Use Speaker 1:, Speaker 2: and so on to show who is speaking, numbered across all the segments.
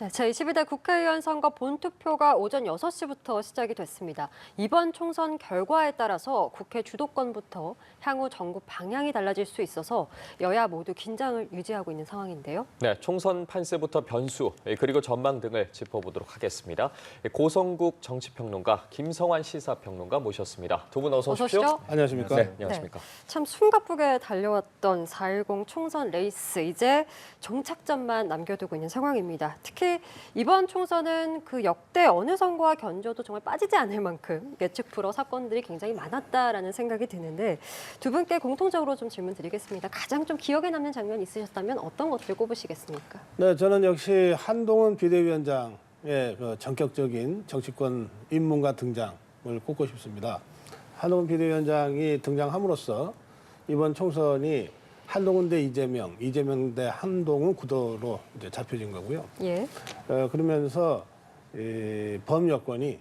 Speaker 1: 네, 제22대 국회의원 선거 본투표가 오전 6시부터 시작이 됐습니다. 이번 총선 결과에 따라서 국회 주도권부터 향후 전국 방향이 달라질 수 있어서 여야 모두 긴장을 유지하고 있는 상황인데요.
Speaker 2: 네, 총선 판세부터 변수, 그리고 전망 등을 짚어보도록 하겠습니다. 고성국 정치평론가, 김성환 시사평론가 모셨습니다. 두 분 어서 오십시오.
Speaker 1: 오십시오.
Speaker 3: 안녕하십니까?
Speaker 2: 네, 안녕하십니까.
Speaker 1: 참 숨가쁘게 달려왔던 4.10 총선 레이스, 이제 종착점만 남겨두고 있는 상황입니다. 특히 이번 총선은 그 역대 어느 선거와 견줘도 정말 빠지지 않을 만큼 예측 불허 사건들이 굉장히 많았다라는 생각이 드는데 두 분께 공통적으로 좀 질문 드리겠습니다. 가장 좀 기억에 남는 장면 있으셨다면 어떤 것들 꼽으시겠습니까?
Speaker 3: 네, 저는 역시 한동훈 비대위원장의 그 전격적인 정치권 입문과 등장을 꼽고 싶습니다. 한동훈 비대위원장이 등장함으로써 이번 총선이 한동훈 대 이재명, 이재명 대 한동훈 구도로 이제 잡혀진 거고요.
Speaker 1: 예.
Speaker 3: 그러면서 범 여권이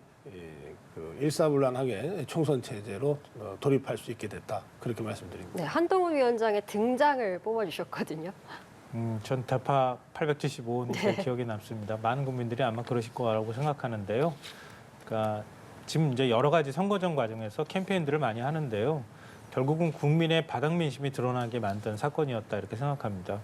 Speaker 3: 그 일사불란하게 총선 체제로 돌입할 수 있게 됐다. 그렇게 말씀드립니다.
Speaker 1: 네, 한동훈 위원장의 등장을 뽑아주셨거든요.
Speaker 4: 전 대파 875원 기억에 남습니다. 많은 국민들이 아마 그러실 거라고 생각하는데요. 그러니까 지금 이제 여러 가지 선거전 과정에서 캠페인들을 많이 하는데요. 결국은 국민의 바닥 민심이 드러나게 만든 사건이었다 이렇게 생각합니다.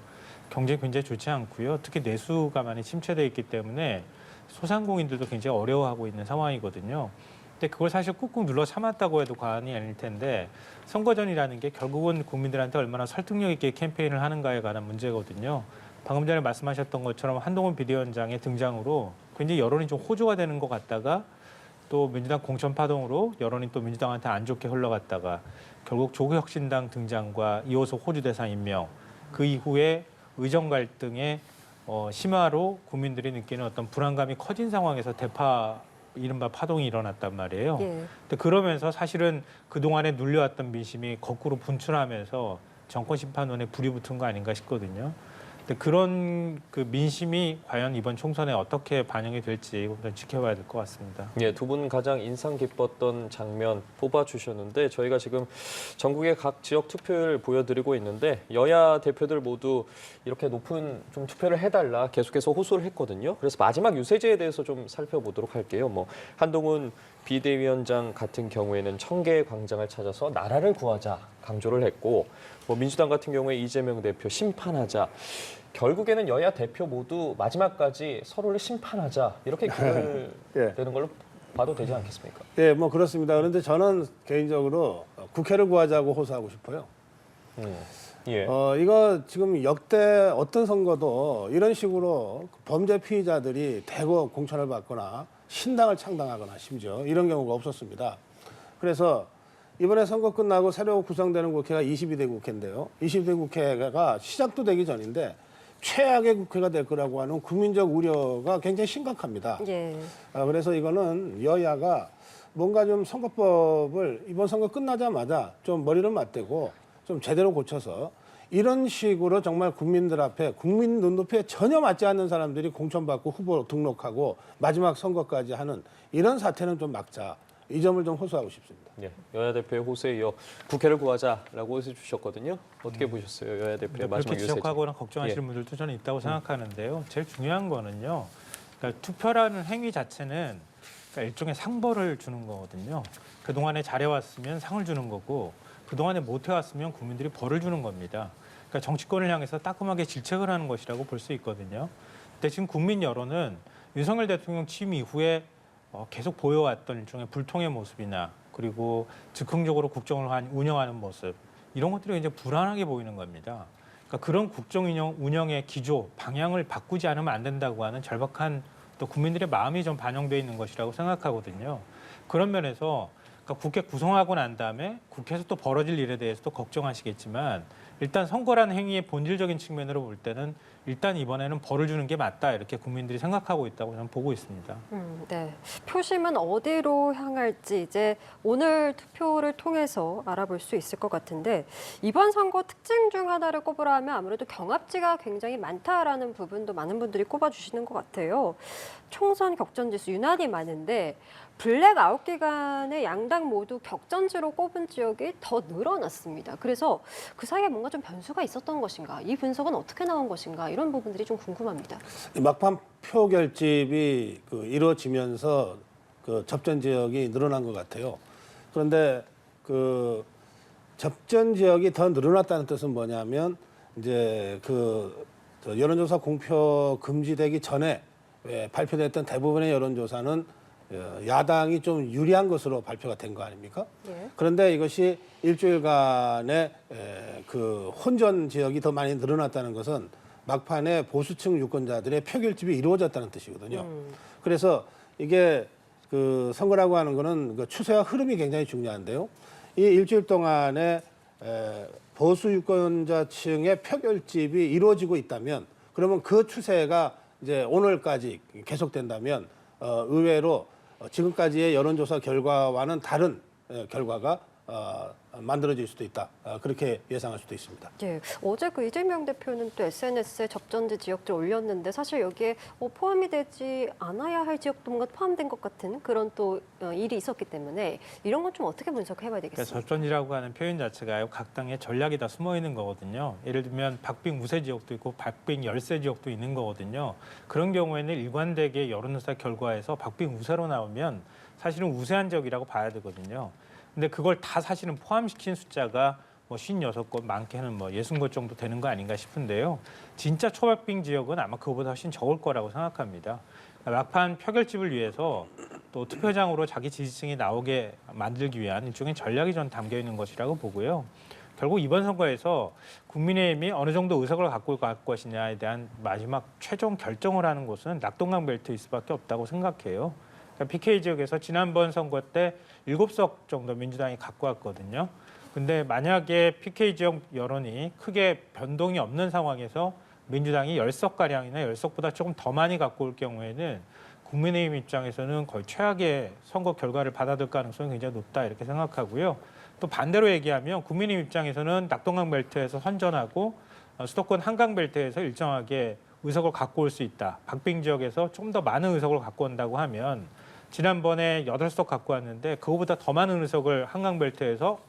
Speaker 4: 경쟁이 굉장히 좋지 않고요. 특히 내수가 많이 침체돼 있기 때문에 소상공인들도 굉장히 어려워하고 있는 상황이거든요. 근데 그걸 사실 꾹꾹 눌러 참았다고 해도 과언이 아닐 텐데 선거전이라는 게 결국은 국민들한테 얼마나 설득력 있게 캠페인을 하는가에 관한 문제거든요. 방금 전에 말씀하셨던 것처럼 한동훈 비대위원장의 등장으로 굉장히 여론이 좀 호조가 되는 것 같다가 또 민주당 공천 파동으로 여론이 또 민주당한테 안 좋게 흘러갔다가 결국 조국혁신당 등장과 이호소 호주 대상 임명, 그 이후에 의정 갈등의 심화로 국민들이 느끼는 어떤 불안감이 커진 상황에서 대파 이른바 파동이 일어났단 말이에요.
Speaker 1: 예.
Speaker 4: 근데 그러면서 사실은 그동안에 눌려왔던 민심이 거꾸로 분출하면서 정권 심판원에 불이 붙은 거 아닌가 싶거든요. 근데 그런 그 민심이 과연 이번 총선에 어떻게 반영이 될지 좀 지켜봐야 될 것 같습니다.
Speaker 2: 예, 두 분 가장 인상 깊었던 장면 뽑아주셨는데 저희가 지금 전국의 각 지역 투표율 보여드리고 있는데 여야 대표들 모두 이렇게 높은 좀 투표를 해달라 계속해서 호소를 했거든요. 그래서 마지막 유세제에 대해서 좀 살펴보도록 할게요. 한동훈 비대위원장 같은 경우에는 청계 광장을 찾아서 나라를 구하자 강조를 했고 민주당 같은 경우에 이재명 대표 심판하자. 결국에는 여야 대표 모두 마지막까지 서로를 심판하자 이렇게 결렬되는 걸로 봐도 되지 않겠습니까?
Speaker 3: 예, 그렇습니다. 그런데 저는 개인적으로 국회를 구하자고 호소하고 싶어요.
Speaker 2: 예.
Speaker 3: 이거 지금 역대 어떤 선거도 이런 식으로 범죄 피의자들이 대거 공천을 받거나 신당을 창당하거나 심지어 이런 경우가 없었습니다. 그래서 이번에 선거 끝나고 새로 구성되는 국회가 22대 국회인데요. 22대 국회가 시작도 되기 전인데 최악의 국회가 될 거라고 하는 국민적 우려가 굉장히 심각합니다.
Speaker 1: 예.
Speaker 3: 그래서 이거는 여야가 뭔가 좀 선거법을 이번 선거 끝나자마자 좀 머리를 맞대고 좀 제대로 고쳐서 이런 식으로 정말 국민들 앞에 국민 눈높이에 전혀 맞지 않는 사람들이 공천받고 후보 등록하고 마지막 선거까지 하는 이런 사태는 좀 막자. 이 점을 좀 호소하고 싶습니다.
Speaker 2: 예, 여야 대표의 호소에 이어 국회를 구하자라고 해서 주셨거든요. 어떻게 보셨어요? 여야 대표의 마지막
Speaker 4: 그렇게
Speaker 2: 유세제.
Speaker 4: 지적하거나 걱정하시는 분들도 저는 있다고 생각하는데요. 제일 중요한 거는요. 그러니까 투표라는 행위 자체는 그러니까 일종의 상벌을 주는 거거든요. 그동안에 잘해왔으면 상을 주는 거고 그동안에 못해왔으면 국민들이 벌을 주는 겁니다. 그러니까 정치권을 향해서 따끔하게 질책을 하는 것이라고 볼 수 있거든요. 근데 지금 국민 여론은 윤석열 대통령 취임 이후에 계속 보여왔던 일종의 불통의 모습이나 그리고 즉흥적으로 국정을 운영하는 모습 이런 것들이 굉장히 불안하게 보이는 겁니다. 그러니까 그런 국정 운영의 기조, 방향을 바꾸지 않으면 안 된다고 하는 절박한 또 국민들의 마음이 좀 반영되어 있는 것이라고 생각하거든요. 그런 면에서 그러니까 국회 구성하고 난 다음에 국회에서 또 벌어질 일에 대해서도 걱정하시겠지만 일단 선거라는 행위의 본질적인 측면으로 볼 때는 일단 이번에는 벌을 주는 게 맞다 이렇게 국민들이 생각하고 있다고 저는 보고 있습니다.
Speaker 1: 네. 표심은 어디로 향할지 이제 오늘 투표를 통해서 알아볼 수 있을 것 같은데 이번 선거 특징 중 하나를 꼽으라 하면 아무래도 경합지가 굉장히 많다라는 부분도 많은 분들이 꼽아주시는 것 같아요. 총선 격전지수 유난히 많은데 블랙 아웃 기간에 양당 모두 격전지로 꼽은 지역이 더 늘어났습니다. 그래서 그 사이에 뭔가 뭔가 좀 변수가 있었던 것인가? 이 분석은 어떻게 나온 것인가? 이런 부분들이 좀 궁금합니다.
Speaker 3: 이 막판 표 결집이 이루어지면서 그 접전 지역이 늘어난 것 같아요. 그런데 그 접전 지역이 더 늘어났다는 뜻은 뭐냐면 이제 저 여론조사 공표 금지되기 전에 발표됐던 대부분의 여론조사는 야당이 좀 유리한 것으로 발표가 된 거 아닙니까?
Speaker 1: 예.
Speaker 3: 그런데 이것이 일주일간의 그 혼전 지역이 더 많이 늘어났다는 것은 막판에 보수층 유권자들의 표결집이 이루어졌다는 뜻이거든요. 그래서 이게 그 선거라고 하는 거는 그 추세와 흐름이 굉장히 중요한데요. 이 일주일 동안에 보수 유권자층의 표결집이 이루어지고 있다면, 그러면 그 추세가 이제 오늘까지 계속된다면 의외로 지금까지의 여론조사 결과와는 다른 결과가 만들어질 수도 있다. 그렇게 예상할 수도 있습니다.
Speaker 1: 예, 어제 그 이재명 대표는 또 SNS에 접전지 지역들 올렸는데 사실 여기에 포함이 되지 않아야 할 지역도 뭔가 포함된 것 같은 그런 또 일이 있었기 때문에 이런 건 좀 어떻게 분석해봐야 되겠습니까?
Speaker 4: 그러니까 접전이라고 하는 표현 자체가 각 당의 전략이 다 숨어 있는 거거든요. 예를 들면 박빙 무세 지역도 있고 박빙 열세 지역도 있는 거거든요. 그런 경우에는 일관되게 여론조사 결과에서 박빙 우세로 나오면 사실은 우세한 지역이라고 봐야 되거든요. 근데 그걸 다 사실은 포함시킨 숫자가 뭐 56곳, 많게는 뭐 60곳 정도 되는 거 아닌가 싶은데요. 진짜 초박빙 지역은 아마 그거보다 훨씬 적을 거라고 생각합니다. 막판 표결집을 위해서 또 투표장으로 자기 지지층이 나오게 만들기 위한 일종의 전략이 전 담겨 있는 것이라고 보고요. 결국 이번 선거에서 국민의힘이 어느 정도 의석을 갖고 갈 것이냐에 대한 마지막 최종 결정을 하는 곳은 낙동강 벨트일 수밖에 없다고 생각해요. 그러니까 PK 지역에서 지난번 선거 때 7석 정도 민주당이 갖고 왔거든요. 근데 만약에 PK 지역 여론이 크게 변동이 없는 상황에서 민주당이 10석가량이나 10석보다 조금 더 많이 갖고 올 경우에는 국민의힘 입장에서는 거의 최악의 선거 결과를 받아들 가능성이 굉장히 높다 이렇게 생각하고요. 또 반대로 얘기하면 국민의힘 입장에서는 낙동강 벨트에서 선전하고 수도권 한강 벨트에서 일정하게 의석을 갖고 올 수 있다. 박빙 지역에서 좀 더 많은 의석을 갖고 온다고 하면 지난번에 8석 갖고 왔는데 그거보다 더 많은 의석을 한강벨트에서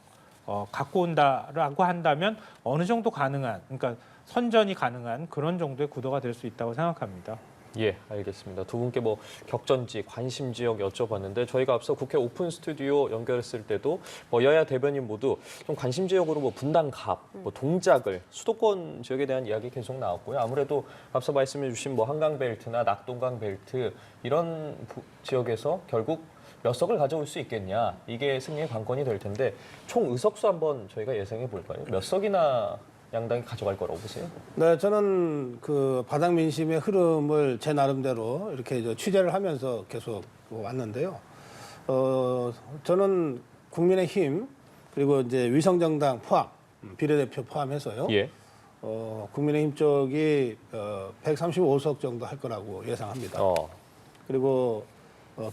Speaker 4: 갖고 온다라고 한다면 어느 정도 가능한, 그러니까 선전이 가능한 그런 정도의 구도가 될 수 있다고 생각합니다.
Speaker 2: 예, 알겠습니다. 두 분께 뭐 격전지, 관심 지역 여쭤봤는데 저희가 앞서 국회 오픈 스튜디오 연결했을 때도 뭐 여야 대변인 모두 좀 관심 지역으로 뭐 분당갑, 뭐 동작을 수도권 지역에 대한 이야기 계속 나왔고요. 아무래도 앞서 말씀해주신 뭐 한강벨트나 낙동강벨트 이런 지역에서 결국 몇 석을 가져올 수 있겠냐 이게 승리의 관건이 될 텐데 총 의석수 한번 저희가 예상해 볼까요? 몇 석이나 양당이 가져갈 거라고 보세요?
Speaker 3: 네, 저는 그 바닥 민심의 흐름을 제 나름대로 이렇게 취재를 하면서 계속 왔는데요. 저는 국민의힘 그리고 이제 위성정당 포함, 비례대표 포함해서요.
Speaker 2: 예.
Speaker 3: 국민의힘 쪽이 135석 정도 할 거라고 예상합니다. 그리고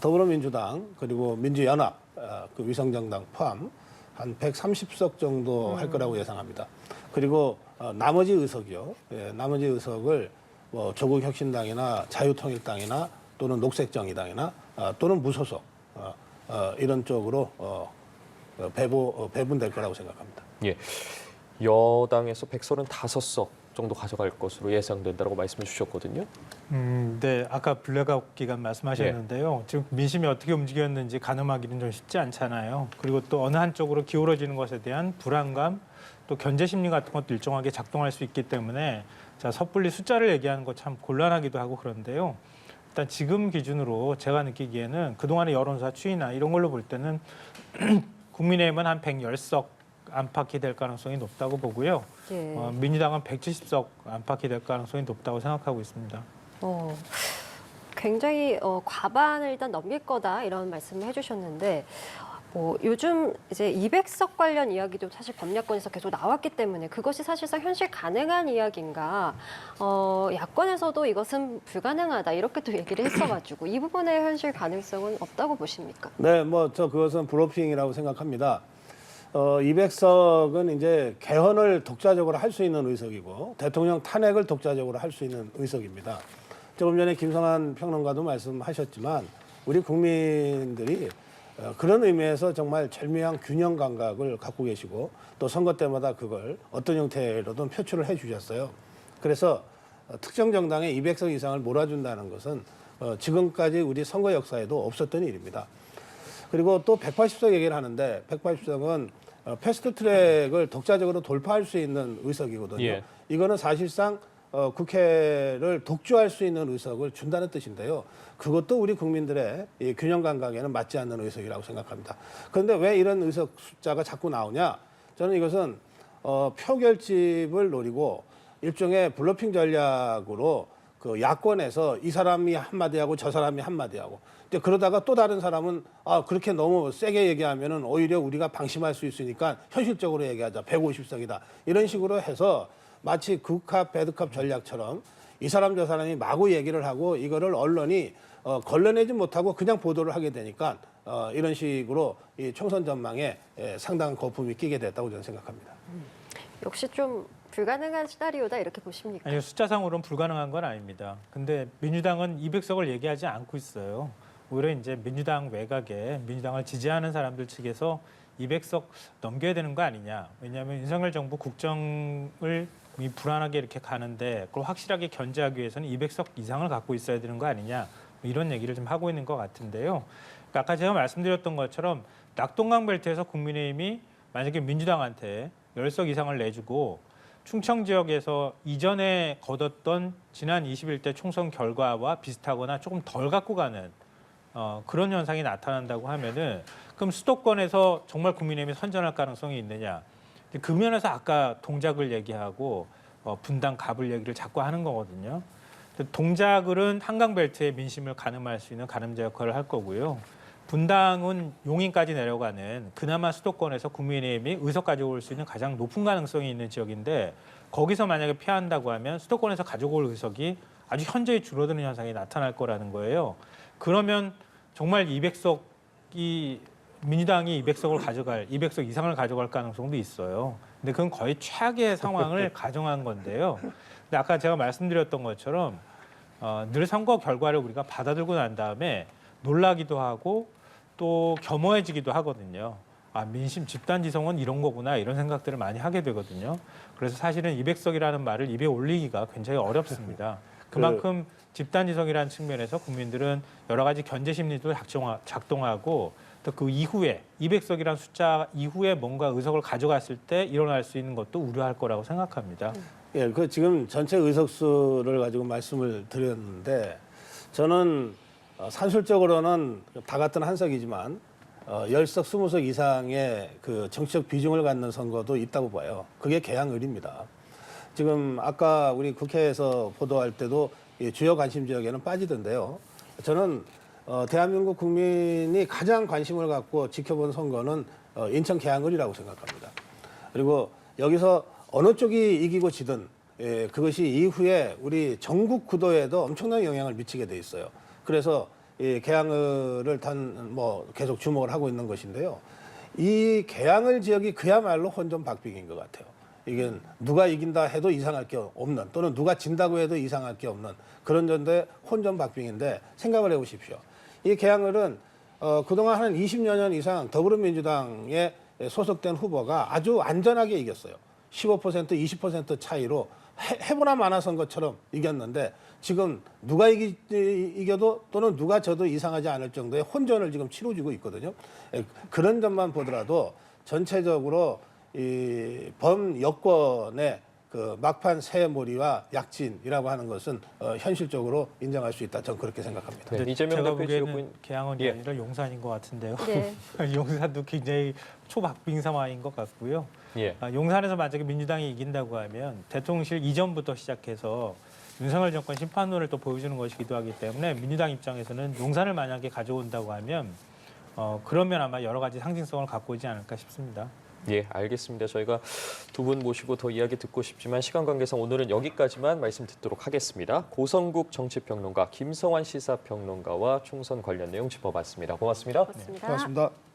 Speaker 3: 더불어민주당 그리고 민주연합 그 위성정당 포함 한 130석 정도 할 거라고 예상합니다. 그리고 나머지 의석이요. 예, 나머지 의석을 뭐 조국혁신당이나 자유통일당이나 또는 녹색정의당이나 또는 무소속 이런 쪽으로 배분될 거라고 생각합니다.
Speaker 2: 예. 여당에서 135석 정도 가져갈 것으로 예상된다고 말씀해 주셨거든요.
Speaker 4: 네, 아까 블랙아웃 기간 말씀하셨는데요. 지금 민심이 어떻게 움직였는지 가늠하기는 좀 쉽지 않잖아요. 그리고 또 어느 한쪽으로 기울어지는 것에 대한 불안감, 또 견제 심리 같은 것도 일정하게 작동할 수 있기 때문에 자, 섣불리 숫자를 얘기하는 거 참 곤란하기도 하고 그런데요. 일단 지금 기준으로 제가 느끼기에는 그동안의 여론조사 추이나 이런 걸로 볼 때는 국민의힘은 한 110석 안팎이 될 가능성이 높다고 보고요.
Speaker 1: 예.
Speaker 4: 민주당은 170석 안팎이 될 가능성이 높다고 생각하고 있습니다.
Speaker 1: 굉장히 과반을 일단 넘길 거다 이런 말씀을 해주셨는데 뭐 요즘 이제 200석 관련 이야기도 사실 검야권에서 계속 나왔기 때문에 그것이 사실상 현실 가능한 이야기인가 야권에서도 이것은 불가능하다 이렇게 또 얘기를 했어가지고 이 부분의 현실 가능성은 없다고 보십니까?
Speaker 3: 네, 뭐 저 그것은 브로핑이라고 생각합니다. 200석은 이제 개헌을 독자적으로 할 수 있는 의석이고 대통령 탄핵을 독자적으로 할 수 있는 의석입니다. 조금 전에 김성한 평론가도 말씀하셨지만 우리 국민들이 그런 의미에서 정말 절묘한 균형 감각을 갖고 계시고 또 선거 때마다 그걸 어떤 형태로든 표출을 해주셨어요. 그래서 특정 정당에 200석 이상을 몰아준다는 것은 지금까지 우리 선거 역사에도 없었던 일입니다. 그리고 또 180석 얘기를 하는데 180석은 패스트트랙을 독자적으로 돌파할 수 있는 의석이거든요.
Speaker 2: 예.
Speaker 3: 이거는 사실상 국회를 독주할 수 있는 의석을 준다는 뜻인데요. 그것도 우리 국민들의 이 균형 감각에는 맞지 않는 의석이라고 생각합니다. 그런데 왜 이런 의석 숫자가 자꾸 나오냐? 저는 이것은 표결집을 노리고 일종의 블러핑 전략으로 그 야권에서 이 사람이 한마디 하고 저 사람이 한마디 하고 근데 그러다가 또 다른 사람은 그렇게 너무 세게 얘기하면은 오히려 우리가 방심할 수 있으니까 현실적으로 얘기하자. 150석이다. 이런 식으로 해서 마치 굿캅 배드캅 전략처럼 이 사람 저 사람이 마구 얘기를 하고 이거를 언론이 걸러내지 못하고 그냥 보도를 하게 되니까 이런 식으로 이 총선 전망에 상당한 거품이 끼게 됐다고 저는 생각합니다.
Speaker 1: 역시 좀 불가능한 시나리오다 이렇게 보십니까?
Speaker 4: 아니요, 숫자상으로는 불가능한 건 아닙니다. 근데 민주당은 200석을 얘기하지 않고 있어요. 오히려 이제 민주당 외곽에 민주당을 지지하는 사람들 측에서 200석 넘겨야 되는 거 아니냐. 왜냐하면 윤석열 정부 국정을 불안하게 이렇게 가는데 그걸 확실하게 견제하기 위해서는 200석 이상을 갖고 있어야 되는 거 아니냐. 이런 얘기를 좀 하고 있는 것 같은데요. 그러니까 아까 제가 말씀드렸던 것처럼 낙동강 벨트에서 국민의힘이 만약에 민주당한테 10석 이상을 내주고 충청 지역에서 이전에 거뒀던 지난 21대 총선 결과와 비슷하거나 조금 덜 갖고 가는 그런 현상이 나타난다고 하면은 그럼 수도권에서 정말 국민의힘이 선전할 가능성이 있느냐? 그 면에서 아까 동작을 얘기하고 분당 갑을 얘기를 자꾸 하는 거거든요. 동작을은 한강벨트의 민심을 가늠할 수 있는 가늠제 역할을 할 거고요. 분당은 용인까지 내려가는 그나마 수도권에서 국민의힘이 의석 가져올 수 있는 가장 높은 가능성이 있는 지역인데 거기서 만약에 패한다고 하면 수도권에서 가져올 의석이 아주 현저히 줄어드는 현상이 나타날 거라는 거예요. 그러면 정말 200석이 민주당이 200석 이상을 가져갈 가능성도 있어요. 근데 그건 거의 최악의 상황을 가정한 건데요. 근데 아까 제가 말씀드렸던 것처럼 늘 선거 결과를 우리가 받아들고 난 다음에 놀라기도 하고 또 겸허해지기도 하거든요. 민심 집단지성은 이런 거구나 이런 생각들을 많이 하게 되거든요. 그래서 사실은 200석이라는 말을 입에 올리기가 굉장히 어렵습니다. 그만큼 집단지성이라는 측면에서 국민들은 여러 가지 견제 심리도 작동하고 또 그 이후에 200석이라는 숫자 이후에 뭔가 의석을 가져갔을 때 일어날 수 있는 것도 우려할 거라고 생각합니다.
Speaker 3: 예, 그 지금 전체 의석수를 가지고 말씀을 드렸는데 저는 산술적으로는 다 같은 한석이지만 10석, 20석 이상의 그 정치적 비중을 갖는 선거도 있다고 봐요. 그게 개항을입니다. 지금 아까 우리 국회에서 보도할 때도 이 주요 관심 지역에는 빠지던데요. 저는 대한민국 국민이 가장 관심을 갖고 지켜본 선거는 인천 개항을이라고 생각합니다. 그리고 여기서 어느 쪽이 이기고 지든 그것이 이후에 우리 전국 구도에도 엄청난 영향을 미치게 돼 있어요. 그래서 이 개항을을 계속 주목을 하고 있는 것인데요. 이 개항을 지역이 그야말로 혼전박빙인 것 같아요. 이게 누가 이긴다 해도 이상할 게 없는 또는 누가 진다고 해도 이상할 게 없는 그런 전대 혼전박빙인데 생각을 해보십시오. 이 개항을은 그동안 한 20여 년 이상 더불어민주당에 소속된 후보가 아주 안전하게 이겼어요. 15%, 20% 차이로 해보나 마나 선거처럼 이겼는데 지금 누가 이겨도 또는 누가 져도 이상하지 않을 정도의 혼전을 지금 치러지고 있거든요. 그런 점만 보더라도 전체적으로 이 범여권의 그 막판 새몰이와 약진이라고 하는 것은 현실적으로 인정할 수 있다. 저는 그렇게 생각합니다.
Speaker 2: 네, 이재명
Speaker 4: 제가
Speaker 2: 대표
Speaker 4: 보기에는
Speaker 2: 지역구인
Speaker 4: 개항은이 아니라 용산인 것 같은데요.
Speaker 1: 네.
Speaker 4: 용산도 굉장히 초박빙 상황인 것 같고요.
Speaker 2: 예.
Speaker 4: 용산에서 만약에 민주당이 이긴다고 하면 대통령실 이전부터 시작해서 윤석열 정권 심판론을 또 보여주는 것이기도 하기 때문에 민주당 입장에서는 용산을 만약에 가져온다고 하면 그러면 아마 여러 가지 상징성을 갖고 있지 않을까 싶습니다.
Speaker 2: 예, 알겠습니다. 저희가 두 분 모시고 더 이야기 듣고 싶지만 시간 관계상 오늘은 여기까지만 말씀 듣도록 하겠습니다. 고성국 정치평론가, 김성환 시사평론가와 총선 관련 내용 짚어봤습니다. 고맙습니다.
Speaker 1: 고맙습니다.
Speaker 3: 고맙습니다.